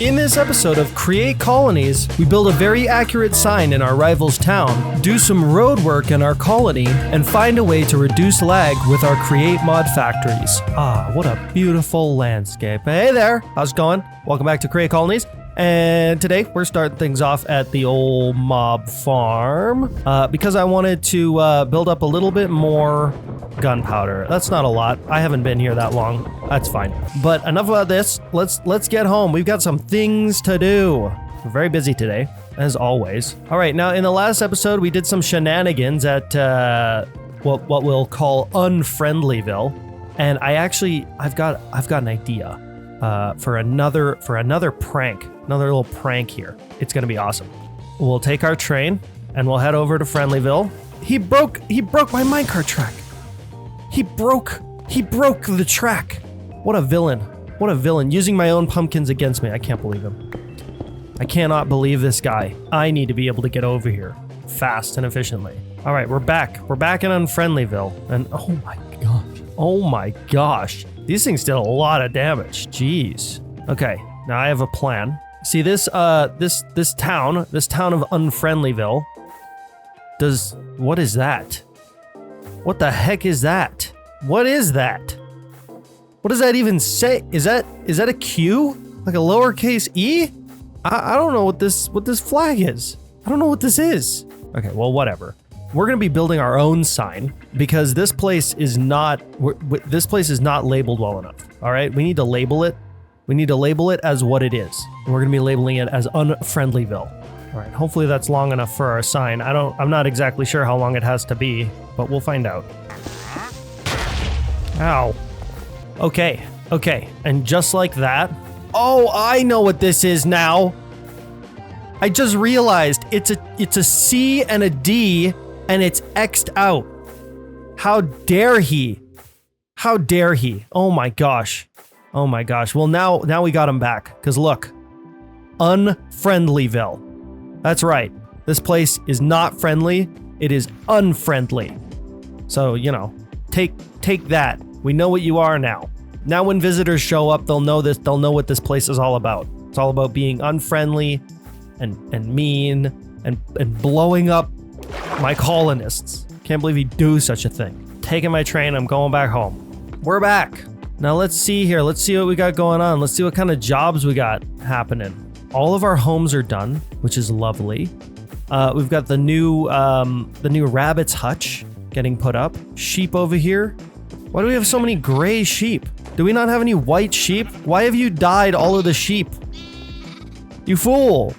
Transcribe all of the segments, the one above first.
In this episode of Create Colonies, we build a very accurate sign in our rival's town, do some road work in our colony, and find a way to reduce lag with our Create mod factories. Ah, what a beautiful landscape. Hey there, how's it going? Welcome back to Create Colonies. And today we're starting things off at the old mob farm because I wanted to build up a little bit more gunpowder. That's not a lot. I haven't been here that long. That's fine. But enough about this. Let's get home. We've got some things to do. We're very busy today, as always. All right, now in the last episode we did some shenanigans at what we'll call Unfriendlyville, and I've got an idea for another prank. Another little prank here. It's gonna be awesome. We'll take our train and we'll head over to Friendlyville. He broke my minecart track. He broke the track. What a villain. What a villain. Using my own pumpkins against me. I can't believe him. I cannot believe this guy. I need to be able to get over here fast and efficiently. All right, we're back. We're back in Unfriendlyville. And oh my gosh. These things did a lot of damage. Jeez. Okay, now I have a plan. See this town of Unfriendlyville what is that? What the heck is that? What is that? What does that even say? Is that a Q? Like a lowercase e? I don't know what this flag is. I don't know what this is. Okay, well, whatever. We're gonna be building our own sign because this place is not labeled well enough. All right, we need to label it. We need to label it as what it is. And we're gonna be labeling it as Unfriendlyville. All right, hopefully that's long enough for our sign. I'm not exactly sure how long it has to be, but we'll find out. Ow. Okay, and just like that. Oh, I know what this is now. I just realized it's a C and a D and it's X'd out. How dare he? How dare he? Oh my gosh. Oh my gosh. Well, now we got him back. Because look, Unfriendlyville. That's right. This place is not friendly. It is unfriendly. So, take that. We know what you are now. Now when visitors show up, they'll know this. They'll know what this place is all about. It's all about being unfriendly and mean and blowing up my colonists. Can't believe he'd do such a thing. Taking my train, I'm going back home. We're back. Now let's see here. Let's see what we got going on. Let's see what kind of jobs we got happening. All of our homes are done, which is lovely. We've got the new rabbit's hutch getting put up. Sheep over here. Why do we have so many gray sheep? Do we not have any white sheep? Why have you dyed all of the sheep? You fool.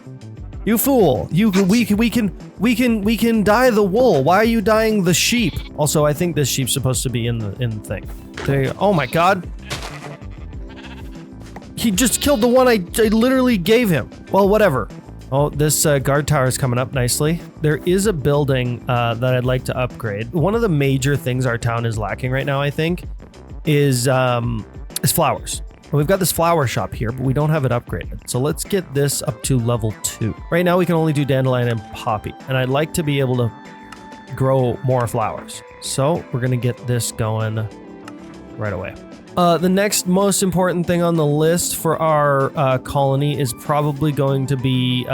You fool. We can dye the wool. Why are you dyeing the sheep? Also, I think this sheep's supposed to be in the thing. There you go. Oh my god. He just killed the one I literally gave him. Well, whatever. Oh, this guard tower is coming up nicely. There is a building that I'd like to upgrade. One of the major things our town is lacking right now, I think, is flowers. We've got this flower shop here, but we don't have it upgraded. So let's get this up to level 2. Right now we can only do dandelion and poppy, and I'd like to be able to grow more flowers. So we're gonna get this going right away. The next most important thing on the list for our colony is probably going to be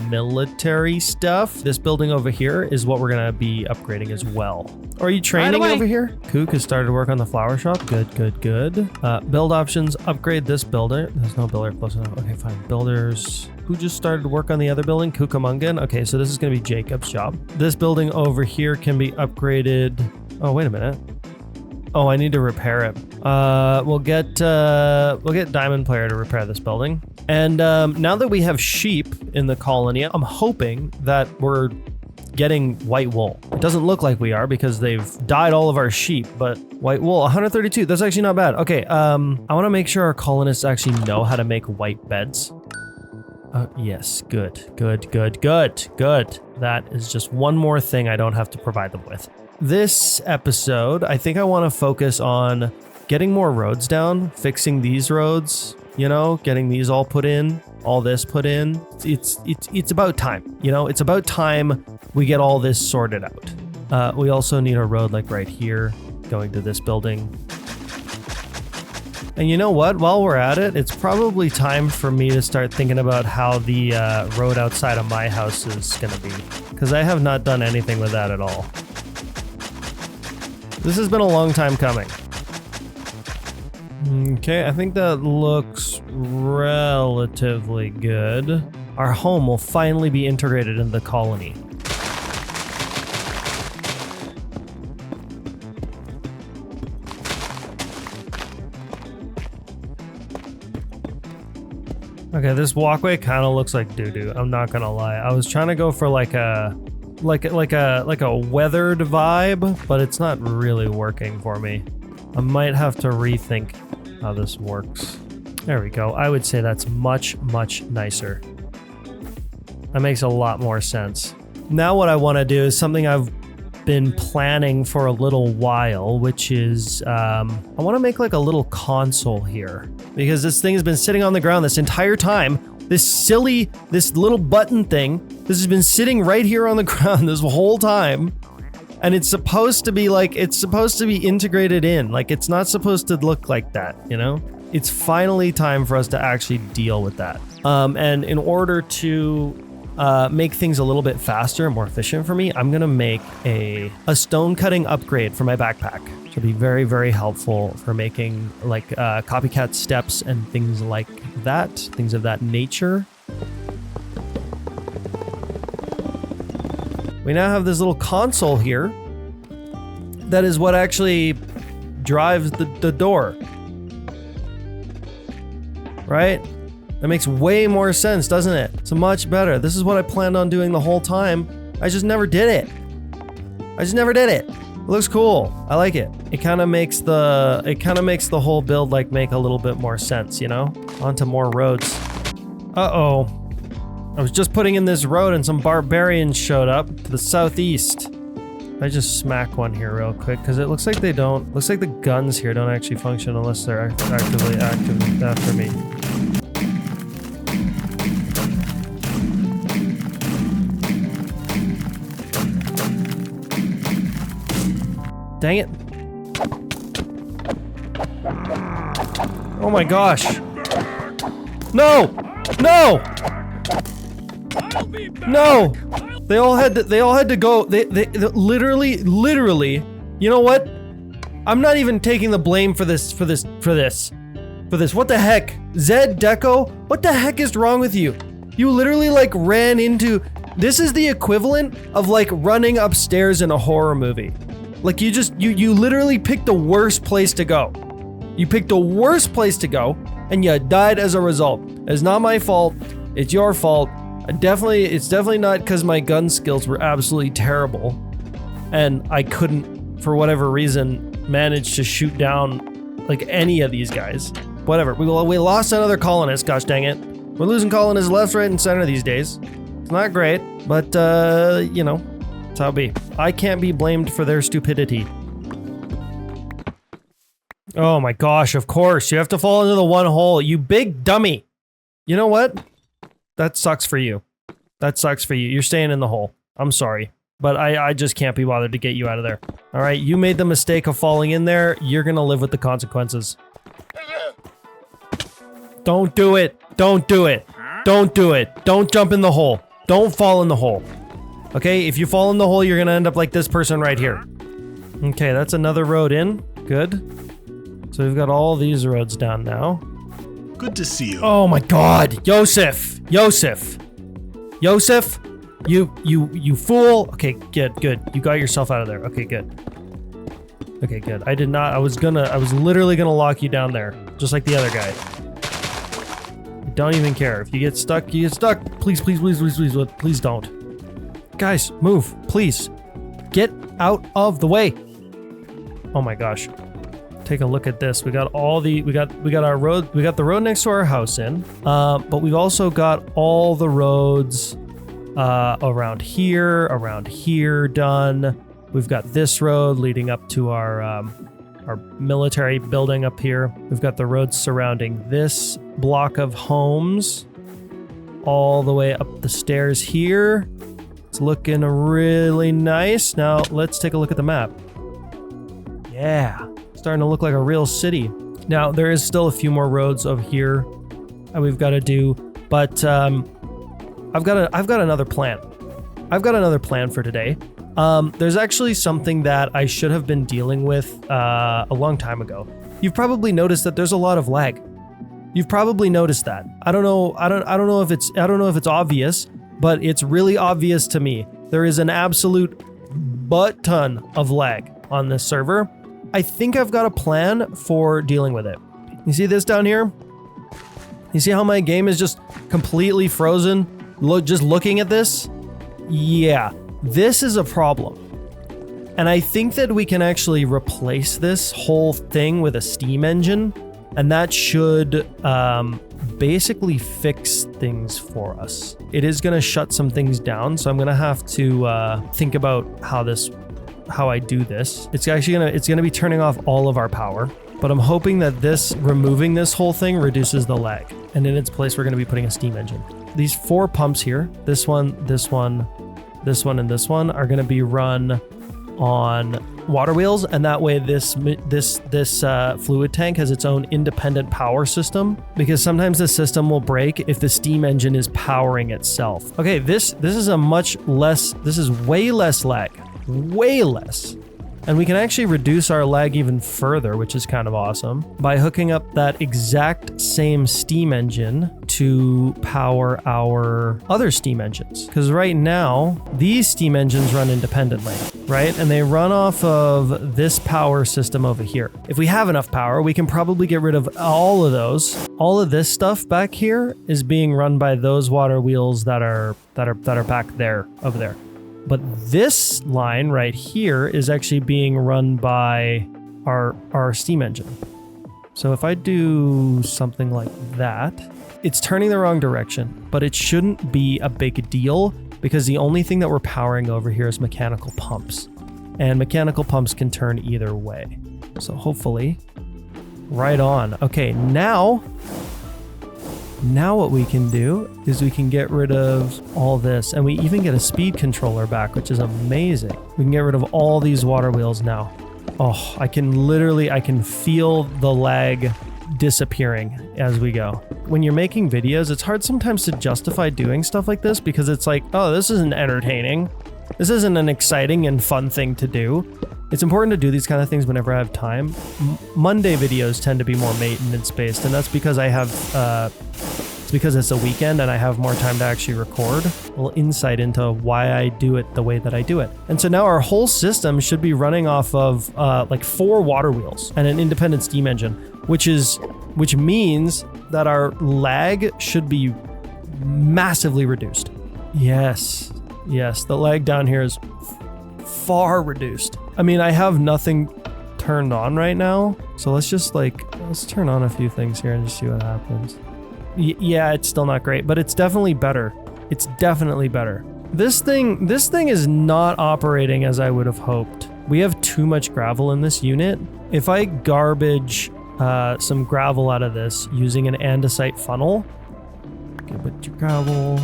military stuff. This building over here is what we're gonna be upgrading as well. Are you training over here? Kook has started work on the flower shop. Good. Build options, upgrade this builder. There's no builder close enough. Okay, fine. Builders. Who just started work on the other building? Kukamungan. Okay, so this is gonna be Jacob's job. This building over here can be upgraded. Oh, wait a minute. Oh, I need to repair it. We'll get Diamond Player to repair this building. And now that we have sheep in the colony, I'm hoping that we're getting white wool. It doesn't look like we are because they've dyed all of our sheep, but white wool, 132. That's actually not bad. Okay, I want to make sure our colonists actually know how to make white beds. Yes, good. That is just one more thing I don't have to provide them with. This episode, I think I want to focus on getting more roads down, fixing these roads, getting these all put in, all this put in. It's about time, it's about time we get all this sorted out. We also need a road like right here going to this building. And you know what? While we're at it, it's probably time for me to start thinking about how the road outside of my house is gonna be. Because I have not done anything with that at all. This has been a long time coming. Okay, I think that looks relatively good. Our home will finally be integrated into the colony. Okay, this walkway kind of looks like doo-doo. I'm not gonna lie. I was trying to go for like a weathered vibe, but it's not really working for me. I might have to rethink how this works. There we go. I would say that's much, much nicer. That makes a lot more sense. Now what I want to do is something I've been planning for a little while, which is I want to make like a little console here, because this thing has been sitting on the ground this entire time. This little button thing, this has been sitting right here on the ground this whole time, and it's supposed to be integrated in. Like, it's not supposed to look like that, you know? It's finally time for us to actually deal with that. And in order to make things a little bit faster and more efficient for me, I'm gonna make a stone cutting upgrade for my backpack. Which will be very, very helpful for making like copycat steps and things like that, things of that nature. We now have this little console here that is what actually drives the door. Right? That makes way more sense, doesn't it? It's much better. This is what I planned on doing the whole time. I just never did it. It looks cool. I like it. It kind of makes the whole build like make a little bit more sense, you know? Onto more roads. Uh-oh. I was just putting in this road and some barbarians showed up to the southeast. I just smack one here real quick because it looks like they don't. Looks like the guns here don't actually function unless they're actively after me. Dang it. Oh my gosh. No! No! No! They all had to go. They literally, you know what? I'm not even taking the blame for this. What the heck? Zed, Deco, what the heck is wrong with you? You literally like ran into, this is the equivalent of like running upstairs in a horror movie. Like you literally picked the worst place to go. You picked the worst place to go and you died as a result. It's not my fault. It's your fault. It's definitely not because my gun skills were absolutely terrible and I couldn't, for whatever reason, manage to shoot down like any of these guys. Whatever. We lost another colonist. Gosh dang it. We're losing colonists left, right, and center these days. It's not great, but you know. That's how it be. I can't be blamed for their stupidity. Oh my gosh, of course. You have to fall into the one hole. You big dummy. You know what? That sucks for you. That sucks for you. You're staying in the hole. I'm sorry. But I just can't be bothered to get you out of there. Alright, you made the mistake of falling in there. You're gonna live with the consequences. Don't do it. Don't do it. Don't do it. Don't jump in the hole. Don't fall in the hole. Okay, if you fall in the hole, you're gonna end up like this person right here. Okay, that's another road in. Good. So we've got all these roads down now. Good to see you. Oh my god, Yosef! Yosef! Yosef! You fool! Okay, good. You got yourself out of there. Okay, good. Okay, good. I was literally gonna lock you down there. Just like the other guy. I don't even care. If you get stuck, you get stuck. Please don't. Guys, move, please. Get out of the way. Oh my gosh. Take a look at this. We got our road, we got the road next to our house in, but we've also got all the roads around here done. We've got this road leading up to our military building up here. We've got the roads surrounding this block of homes all the way up the stairs here. It's looking really nice. Now let's take a look at the map. Yeah. Starting to look like a real city. Now, there is still a few more roads over here that we've got to do, but I've got another plan. I've got another plan for today. There's actually something that I should have been dealing with a long time ago. You've probably noticed that there's a lot of lag. You've probably noticed that. I don't know if it's obvious, but it's really obvious to me. There is an absolute butt ton of lag on this server. I think I've got a plan for dealing with it. You see this down here? You see how my game is just completely frozen? Just looking at this? Yeah, this is a problem. And I think that we can actually replace this whole thing with a steam engine, and that should basically fix things for us. It is going to shut some things down, so I'm going to have to think about how I do this. It's gonna be turning off all of our power, but I'm hoping that removing this whole thing reduces the lag. And in its place, we're going to be putting a steam engine. These 4 pumps here, this one, this one, this one, and this one, are going to be run on water wheels, and that way this fluid tank has its own independent power system, because sometimes the system will break if the steam engine is powering itself. Okay, this is way less lag, way less. And we can actually reduce our lag even further, which is kind of awesome, by hooking up that exact same steam engine to power our other steam engines. Because right now, these steam engines run independently, right? And they run off of this power system over here. If we have enough power, we can probably get rid of all of those. All of this stuff back here is being run by those water wheels that are back there, over there. But this line right here is actually being run by our steam engine. So if I do something like that, it's turning the wrong direction, but it shouldn't be a big deal, because the only thing that we're powering over here is mechanical pumps, and mechanical pumps can turn either way. So hopefully, right on. Okay, now what we can do is we can get rid of all this, and we even get a speed controller back, which is amazing. We can get rid of all these water wheels now. Oh, I can feel the lag disappearing as we go. When you're making videos, it's hard sometimes to justify doing stuff like this, because it's like, oh, this isn't entertaining. This isn't an exciting and fun thing to do. It's important to do these kind of things whenever I have time. Monday videos tend to be more maintenance-based, and that's because it's because it's a weekend and I have more time to actually record. A little insight into why I do it the way that I do it. And so now our whole system should be running off of like 4 water wheels and an independent steam engine, which means that our lag should be massively reduced. Yes, the lag down here is far reduced. I mean, I have nothing turned on right now, so let's turn on a few things here and just see what happens. Yeah, it's still not great, but it's definitely better. It's definitely better. This thing is not operating as I would have hoped. We have too much gravel in this unit. If I garbage some gravel out of this using an andesite funnel, get a bit of gravel.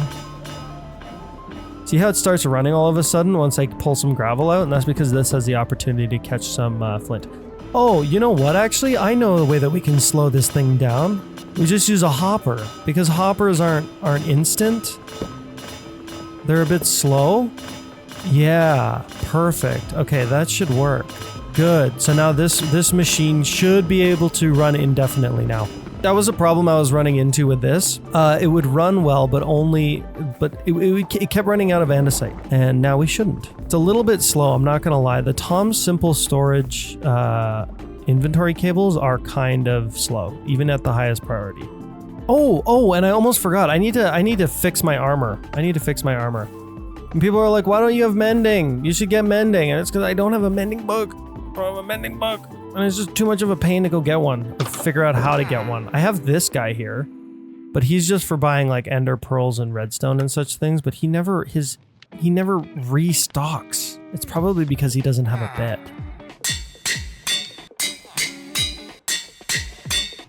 See how it starts running all of a sudden once I pull some gravel out? And that's because this has the opportunity to catch some flint. Oh, you know what? Actually, I know the way that we can slow this thing down. We just use a hopper, because hoppers aren't instant. They're a bit slow. Yeah, perfect. Okay, that should work. Good. So now this machine should be able to run indefinitely now. That was a problem I was running into with this. It would run well, but it kept running out of andesite, and now we shouldn't. It's a little bit slow, I'm not gonna lie. The Tom's Simple Storage inventory cables are kind of slow, even at the highest priority. Oh, and I almost forgot. I need to fix my armor. And people are like, why don't you have mending? You should get mending. And it's because I don't have a mending book. I don't have a mending book. And it's just too much of a pain to go get one, or figure out how to get one. I have this guy here, but he's just for buying like ender pearls and redstone and such things, but he never restocks. It's probably because he doesn't have a bed.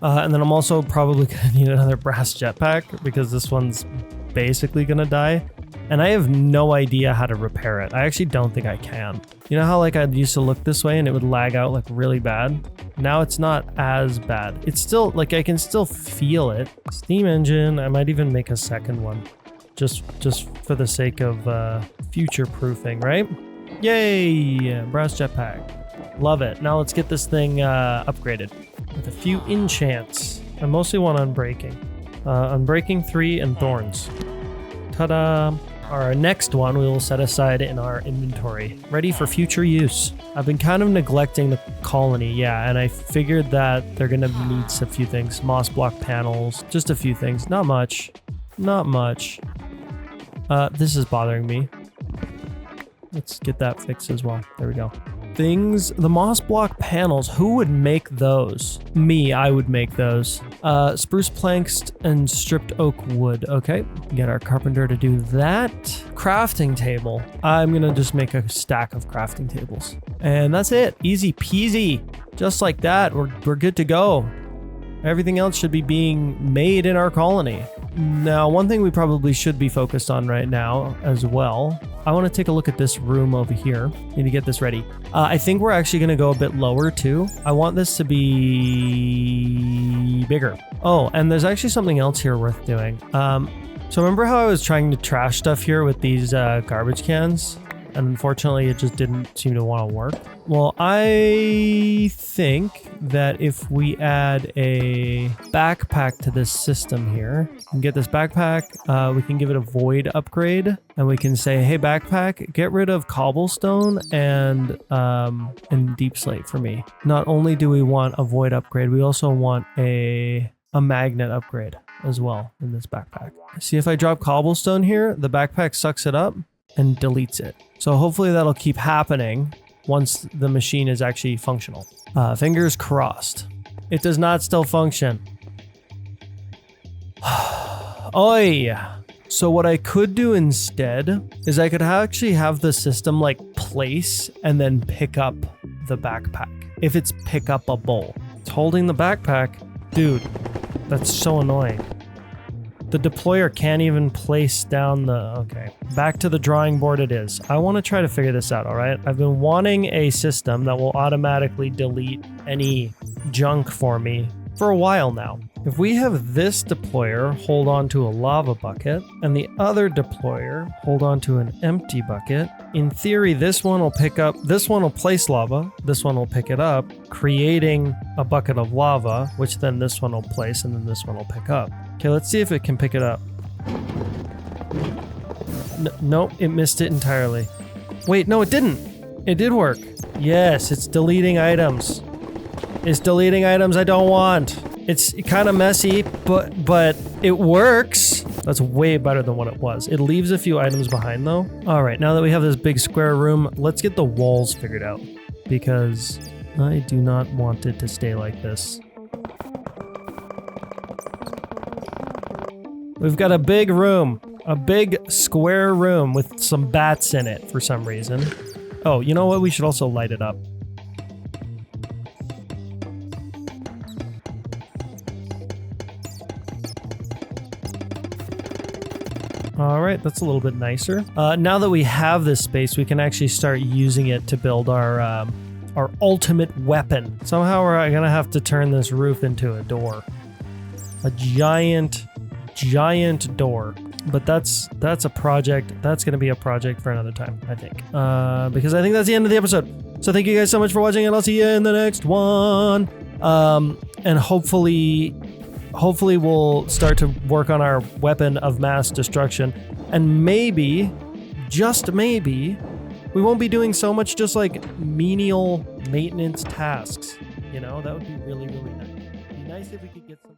And then I'm also probably gonna need another brass jetpack, because this one's basically gonna die. and I have no idea how to repair it. I actually don't think I can. You know how like I used to look this way and it would lag out like really bad? Now it's not as bad. It's still like I can still feel it. Steam engine, I might even make a second one. Just for the sake of future proofing, right? Yay! Brass jetpack. Love it. Now let's get this thing upgraded with a few enchants. I mostly want Unbreaking. Unbreaking 3 and Thorns. Ta-da! Our next one we will set aside in our inventory, ready for future use. I've been kind of neglecting the colony, yeah, and I figured that they're gonna need a few things. Moss block panels, just a few things. Not much. Not much. This is bothering me. Let's get that fixed as well. There we go. Things, the moss block panels, who would make those? Me, I would make those. Spruce planks and stripped oak wood. Okay, get our carpenter to do that. Crafting table. I'm gonna just make a stack of crafting tables. And that's it, easy peasy. Just like that, we're good to go. Everything else should be being made in our colony. Now, one thing we probably should be focused on right now as well, I want to take a look at this room over here. Need to get this ready. I think we're actually going to go a bit lower too. I want this to be bigger. Oh, and there's actually something else here worth doing. So remember how I was trying to trash stuff here with these garbage cans? And unfortunately, it just didn't seem to want to work. Well, I think that if we add a backpack to this system here, and get this backpack, we can give it a void upgrade, and we can say, hey, backpack, get rid of cobblestone and deep slate for me. Not only do we want a void upgrade, we also want a magnet upgrade as well in this backpack. See, if I drop cobblestone here, the backpack sucks it up and deletes it. So hopefully that'll keep happening once the machine is actually functional. Fingers crossed. It does not still function. Oi! So what I could do instead is I could actually have the system like place and then pick up the backpack. If it's pick up a bowl. It's holding the backpack. Dude, that's so annoying. The deployer can't even place down the... Okay, back to the drawing board it is. I want to try to figure this out, all right? I've been wanting a system that will automatically delete any junk for me for a while now. If we have this deployer hold on to a lava bucket and the other deployer hold on to an empty bucket, in theory, this one will pick up, this one will place lava, this one will pick it up, creating a bucket of lava, which then this one will place and then this one will pick up. Okay, let's see if it can pick it up. Nope, it missed it entirely. Wait, no, it didn't. It did work. Yes, it's deleting items. It's deleting items I don't want. It's kind of messy, but it works. That's way better than what it was. It leaves a few items behind though. All right, now that we have this big square room, let's get the walls figured out because I do not want it to stay like this. We've got a big room, a big square room with some bats in it for some reason. Oh, you know what? We should also light it up. All right, that's a little bit nicer. Now that we have this space, we can actually start using it to build our ultimate weapon. Somehow we're gonna have to turn this roof into a door. A giant door. But that's a project. That's gonna be a project for another time, I think. Because I think that's the end of the episode. So thank you guys so much for watching, and I'll see you in the next one. And hopefully we'll start to work on our weapon of mass destruction. And maybe, just maybe, we won't be doing so much just like menial maintenance tasks. You know, that would be really, really nice. It'd be nice if we could get some...